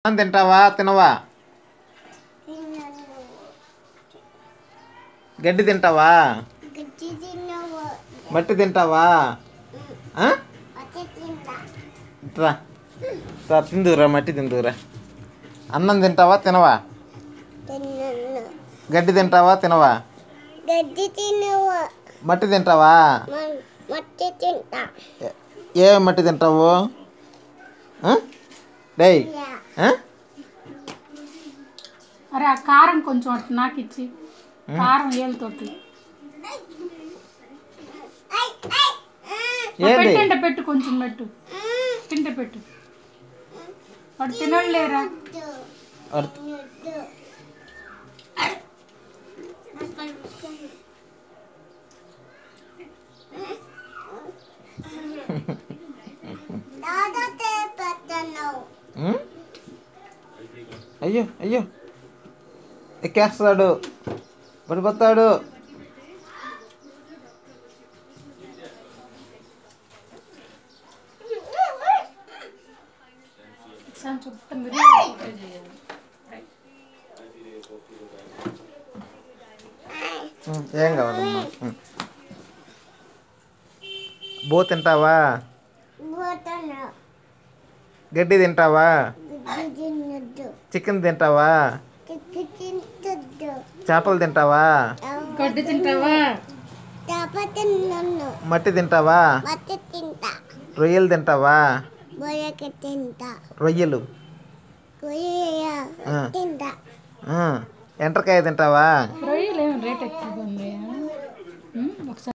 అన్నం తింటావా తినవా? గడ్డి తింటావా? మట్టి తింటావా? రా రా తిందురా, మట్టి తిందురా. అన్నం తింటావా తినవా? గడ్డి తింటావా తినవా? మట్టి తింటావా? ఏ మట్టి తింటావు? డేయ్ అరే ఆ కారం కొంచెం అటు నాకు ఇచ్చి, కారం ఏళ్ళతోటి పెట్టండి, పెట్టు కొంచెం పెట్టు, తింటే పెట్టు. వాడు తినలేరా? అయ్యో అయ్యో ఎక్కేస్తాడు, పడిపోతాడు. ఏం కావాలమ్మా? బో తింటావా? గడ్డి తింటావా? చికెన్ తింటావా? చేపలు తింటావా? గడ్డి తింటావా? మట్టి తింటావా? రొయ్యలు తింటావా? రొయ్యలు. ఎండ్రకాయ తింటావా? రొయ్యలు ఏమి రేట్ ఎక్కువ ఉంది. ఒకసారి